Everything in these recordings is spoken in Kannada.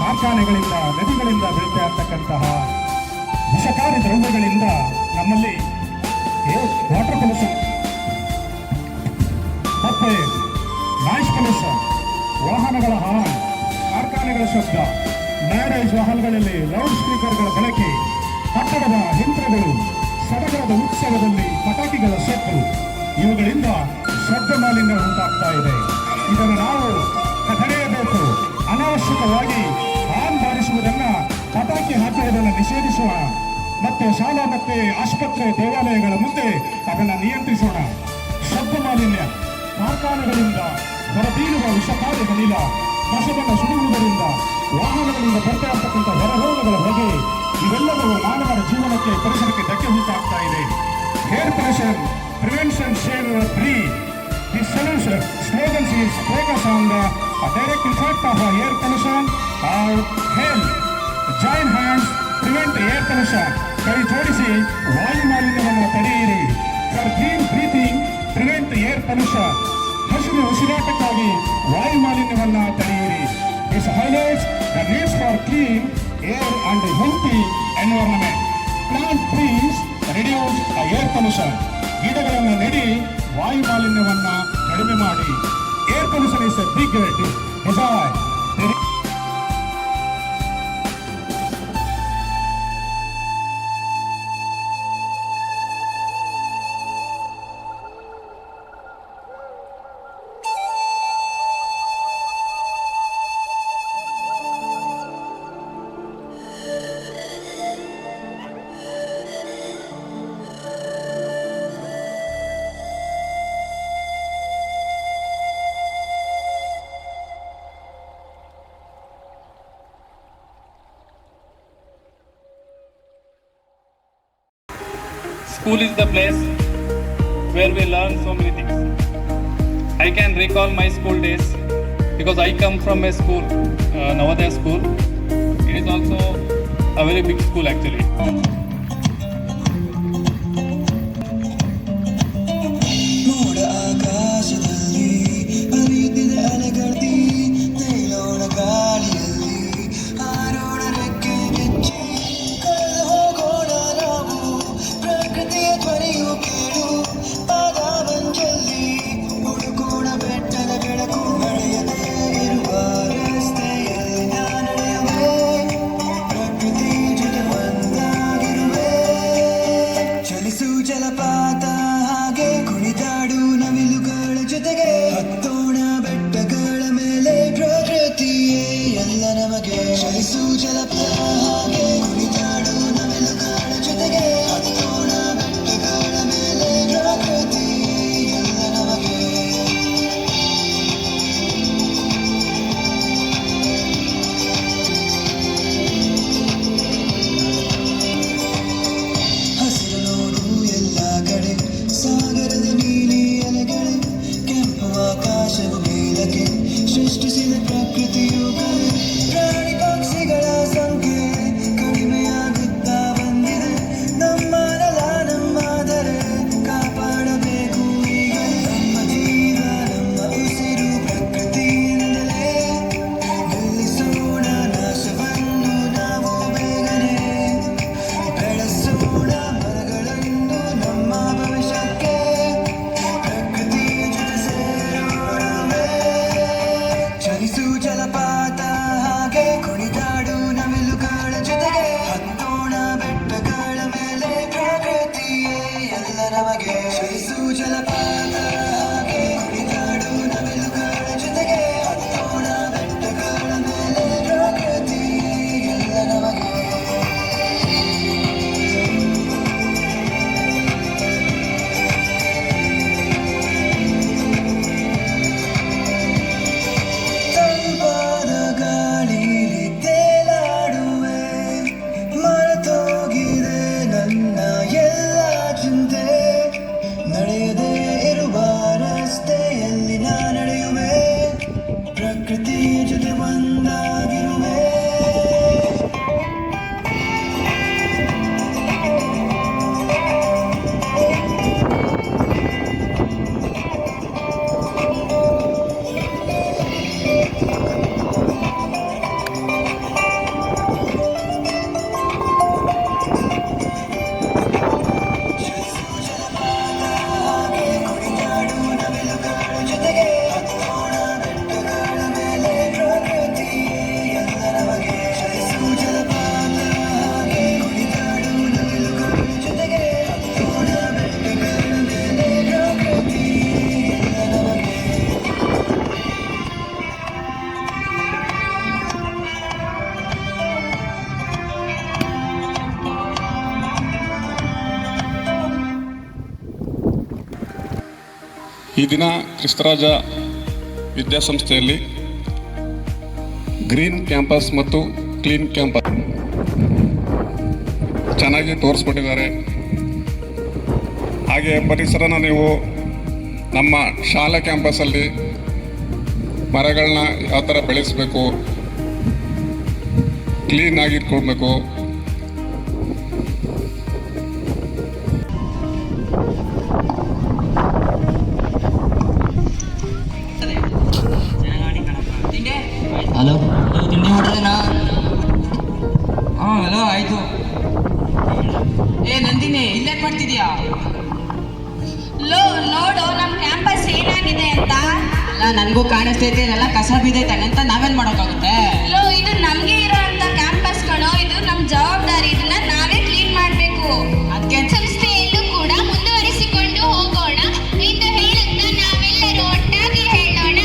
ಕಾರ್ಖಾನೆಗಳಿಂದ ನದಿಗಳಿಂದ ಬೀಳ್ತಾ ಇರ್ತಕ್ಕಂತಹ ವಿಷಕಾರಿ ದ್ರವ್ಯಗಳಿಂದ ನಮ್ಮಲ್ಲಿ ವಾಟರ್ ಪೊಲ್ಯೂಷನ್ ಮತ್ತೆ ನಾಯ್ಸ್ ಪೊಲ್ಯೂಷನ್, ವಾಹನಗಳ ಹಾರ್ನ್, ಕಾರ್ಖಾನೆಗಳ ಶಬ್ದ, ಮ್ಯಾರೇಜ್ ವಾಹನಗಳಲ್ಲಿ ಲೌಡ್ ಸ್ಪೀಕರ್ಗಳ ಬಳಕೆ, ಕಟ್ಟಡದ ಯಂತ್ರಗಳು, ಸಡಗರದ ಉತ್ಸವದಲ್ಲಿ ಪಟಾಕಿಗಳ ಸದ್ದು, ಇವುಗಳಿಂದ ಶಬ್ದ ಮಾಲಿನ್ಯ ಉಂಟಾಗ್ತಾ ಇದೆ. ಇದನ್ನು ನಾವು ತಡೆಯಬೇಕು. ಅನಾವಶ್ಯಕವಾಗಿ ಹಾರ್ನ್ ಬಾರಿಸುವುದನ್ನ, ಪಟಾಕಿ ಹಾಕುವುದನ್ನು ನಿಷೇಧಿಸೋಣ. ಮತ್ತೆ ಶಾಲಾ ಮತ್ತೆ ಆಸ್ಪತ್ರೆ ದೇವಾಲಯಗಳ ಮುಂದೆ ಅದನ್ನು ನಿಯಂತ್ರಿಸೋಣ. ಶಬ್ದ ಮಾಲಿನ್ಯ, ಕಾರ್ಖಾನೆಗಳಿಂದ ಹೊರಬೀಳುವ ವಿಷಕಾರಿ ಅನಿಲ, ಕಸವನ್ನು ಸುಡುವುದರಿಂದ, ವಾಹನಗಳಿಂದ ಬರ್ತಾ ಇರ್ತಕ್ಕಂಥ ಹೊರಹೋಗಗಳ ಹೊಗೆ, ಇವೆಲ್ಲವೂ ಮಾನವರ ಜೀವನಕ್ಕೆ, ಪರಿಸರಕ್ಕೆ ಧಕ್ಕೆ ಉಂಟಾಗ್ತಾ ಇದೆ. Air pollution prevention save breath. The solution slogan is focus on the direct effect of air pollution or health. Join hands, prevent air pollution. ಕೈ ಜೋಡಿಸಿ ವಾಯು ಮಾಲಿನ್ಯವನ್ನು ತಡೆಯಿರಿ. For green breathing, prevent air pollution. ಹಸಿರು ಉಸಿರಾಟಕ್ಕಾಗಿ ವಾಯು ಮಾಲಿನ್ಯವನ್ನು ತಡೆಯಿರಿ. This highlights the need for clean air and healthy environment. Plant trees, reduce air pollution. ಗಿಡಗಳನ್ನು ನೆಡಿ ವಾಯು ಮಾಲಿನ್ಯವನ್ನ ಕಡಿಮೆ ಮಾಡಿ. Air pollution is a big desire. School is the place where we learn so many things. I can recall my school days. because I come from a school, Navodaya school. It is also a very big school actually. ಮೋಡ ಆಕಾಶದಲ್ಲಿ ಹರಿದಿದೆ ಅಲೆಗಡ್ದಿ ತೇಲೋಣ ಗಾಳಿಯಲ್ಲಿ ಹಾರೋಣ ರೆಕ್ಕೆ ಗೆಜ್ಜೆ ಕಳೆದು ಹೋಗೋಣ ನಾವು ಪ್ರಕೃತಿಯ ಧ್ವನಿಯು ಕೇಳು ಪಾದ ಮಂಜಲ್ಲಿ ಹುಡುಕೋಣ ಬೆಟ್ಟದ ಬೆಳಕು ನಡೆಯದೆ ಇರುವ ರಸ್ತೆಯಲ್ಲಿ ನಾ ನಡೆಯುವೆ ಪ್ರಕೃತಿ ಜೊತೆ ಒಂದಾಗಿರುವೆ ಚಲಿಸು ಜಲಪಾತ ಹಾಗೆ ಕುಣಿದಾಡು ನವಿಲುಗಳ ಜೊತೆಗೆ ಹತ್ತೋಣ ಬೆಟ್ಟಗಳ ಮೇಲೆ ಪ್ರಕೃತಿಯೇ ಎಲ್ಲ ನಮಗೆ ಚಲಿಸು ಜಲಪಾತ ಹಾಗೆ ಕುಣಿದಾಡು ನವಿಲುಗಳ ಜೊತೆಗೆ ಹತ್ತೋಣ ಬೆಟ್ಟಗಳ ಮೇಲೆ ಪ್ರಕೃತಿಯೇ ಎಲ್ಲ ನಮಗೆ ಹಸಿರು ನೋಡು ಎಲ್ಲ ಕಡೆ ಸಾಗರದ ನೀಲಿ ಅಲೆಗಳೇ ಕೆಂಪು ಆಕಾಶದ ಮೇಲಕ್ಕೆ ಸೃಷ್ಟಿಸಿದ ಪ್ರಕೃತಿಯು ಕಲೆ ಪ್ರಾಣಿ ಪಕ್ಷಿಗಳ ಸಂಖ್ಯೆ ಕಡಿಮೆಯಾಗುತ್ತಾ ಬಂದಿದೆ ನಮ್ಮನೆಲ ನಮ್ಮಾದರೆ ಕಾಪಾಡಬೇಕು ಈಗಲೇ ನಮ್ಮ ಜೀವ ನಮ್ಮ ಉಸಿರು ಪ್ರಕೃತಿಯಿಂದಲೇ ನಿಲ್ಲಿಸೋಣ ನಾಶವನ್ನು ನಾವು ಬೇಗನೆ ಬೆಳೆಸೋಣ ಮರಗಳನ್ನು ನಮ್ಮ ಭವಿಷ್ಯಕ್ಕೆ ಪ್ರಕೃತಿ ಜೊತೆ ಸೇರೋಣವೇ ಚಲಿಸು ಜಲಪಾತ ಹಾಗೆ ಕುಣಿದಾಡು ನವಿಲುಗಳ ಜೊತೆಗೆ ಹತ್ತೋಣ ಬೆಟ್ಟಗಳ ಮೇಲೆ ಪ್ರಕೃತಿಯೇ ಎಲ್ಲ ನಮಗೆ ಚಲಿಸು ಜಲಪಾತ ಹಾಗೆ ಕುಣಿದಾಡು ನವಿಲುಗಳ ಜೊತೆಗೆ ಹತ್ತೋಣ ಬೆಟ್ಟಗಳ ಮೇಲೆ ಪ್ರಕೃತಿಯೇ ಎಲ್ಲ ನಮಗೆ ತಂಪಾದ ಗಾಳಿಲಿ ತೇಲಾಡುವೆ ಮರೆತೋಗಿದೆ ನನ್ನ ಎಲ್ಲ ಚಿಂತೆ ನಡೆಯದೇ ಇರುವ ರಸ್ತೆಯಲ್ಲಿ ನಾ ನಡೆಯುವೆ ಪ್ರಕೃತಿಯ ಜೊತೆ ಒಂದಾಗಿರುವೆ ಹಾಗೆ ಕುಣಿದಾಡು ನವಿಲುಗಳ ಜೊತೆಗೆ ಹತ್ತೋಣ ಬೆಟ್ಟಗಳ ಮೇಲೆ ಪ್ರಕೃತಿಯೇ ಎಲ್ಲ ನಮಗೆ ಚಲಿಸು ಜಲಪಾತ ಹಾಗೆ ಕುಣಿದಾಡು ನವಿಲುಗಳ ಜೊತೆಗೆ ಹತ್ತೋಣ ಬೆಟ್ಟಗಳ ಮೇಲೆ ಪ್ರಕೃತಿಯೇ ಎಲ್ಲ ನಮಗೆ ಈ ದಿನ ಕ್ರಿಸ್ತರಾಜ ವಿದ್ಯಾಸಂಸ್ಥೆಯಲ್ಲಿ ಗ್ರೀನ್ ಕ್ಯಾಂಪಸ್ ಮತ್ತು ಕ್ಲೀನ್ ಕ್ಯಾಂಪಸ್ ಚೆನ್ನಾಗಿ ತೋರಿಸ್ಕೊಟ್ಟಿದ್ದಾರೆ. ಹಾಗೆ ಪರಿಸರನ ನೀವು ನಮ್ಮ ಶಾಲಾ ಕ್ಯಾಂಪಸ್ಸಲ್ಲಿ ಮರಗಳನ್ನ ಯಾವ ಥರ ಬೆಳೆಸಬೇಕು, ಕ್ಲೀನಾಗಿ ಇಟ್ಕೊಳ್ಬೇಕು, ಹಲೋ ತಿಂಡಿ ಮಾಡಿದ್ರೇನಾ? ಹಾಂ ಹಲೋ ಆಯಿತು. ನಂದಿನಿ ಇಲ್ಲೇ ಮಾಡ್ತಿದ್ಯಾ? ನೋಡು ನಮ್ ಕ್ಯಾಂಪಸ್ ಏನಾಗಿದೆ ಅಂತ. ಅಲ್ಲ ನನಗೂ ಕಾಣಿಸ್ತೈತೆ, ಎಲ್ಲ ಕಸ ಬಿದ್ದೈತೆ ಅಂತ ನಾವೇನು ಮಾಡೋಕ್ಕಾಗುತ್ತೆ? ಇದು ನಮ್ಗೆ ಇರೋ ಅಂತ ಕ್ಯಾಂಪಸ್ ಕಣೋ, ಇದು ನಮ್ ಜವಾಬ್ದಾರಿ, ಇದನ್ನ ನಾವೇ ಕ್ಲೀನ್ ಮಾಡ್ಬೇಕು. ಅದಕ್ಕೆ ಸಂಸ್ಥೆಯಲ್ಲೂ ಕೂಡ ಮುಂದುವರಿಸಿಕೊಂಡು ಹೋಗೋಣ ಎಂದು ಹೇಳುತ್ತಾ ನಾವೆಲ್ಲರೂ ಒಟ್ಟಾಗಿ ಹೇಳೋಣ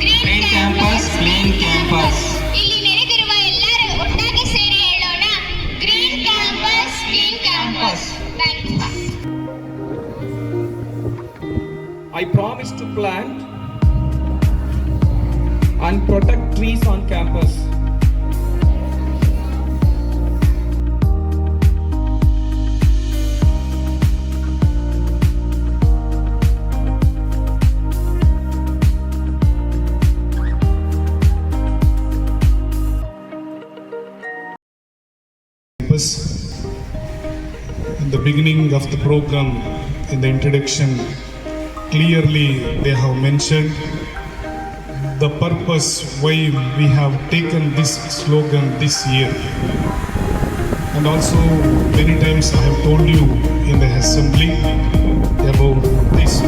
ಗ್ರೀನ್ ಕ್ಯಾಂಪಸ್ ಕ್ಲೀನ್ ಕ್ಯಾಂಪಸ್. ಇಲ್ಲಿ ನೆರೆದಿರುವ ಎಲ್ಲರೂ ಒಟ್ಟಾಗಿ ಸೇರಿ ಹೇಳೋಣ green campus clean campus. I promise to plant and protect trees on campus. beginning of the program, in the introduction, clearly they have mentioned the purpose why we have taken this slogan this year. And also many times I have told you in the assembly about this.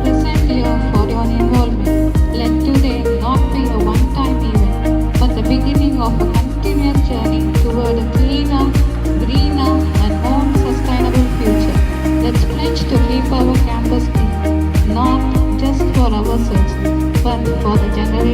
Present year for your involvement. Let today not be a one-time event, but the beginning of a continuous journey toward a cleaner, greener, and more sustainable future. Let's pledge to keep our campus clean, not just for ourselves, but for the generation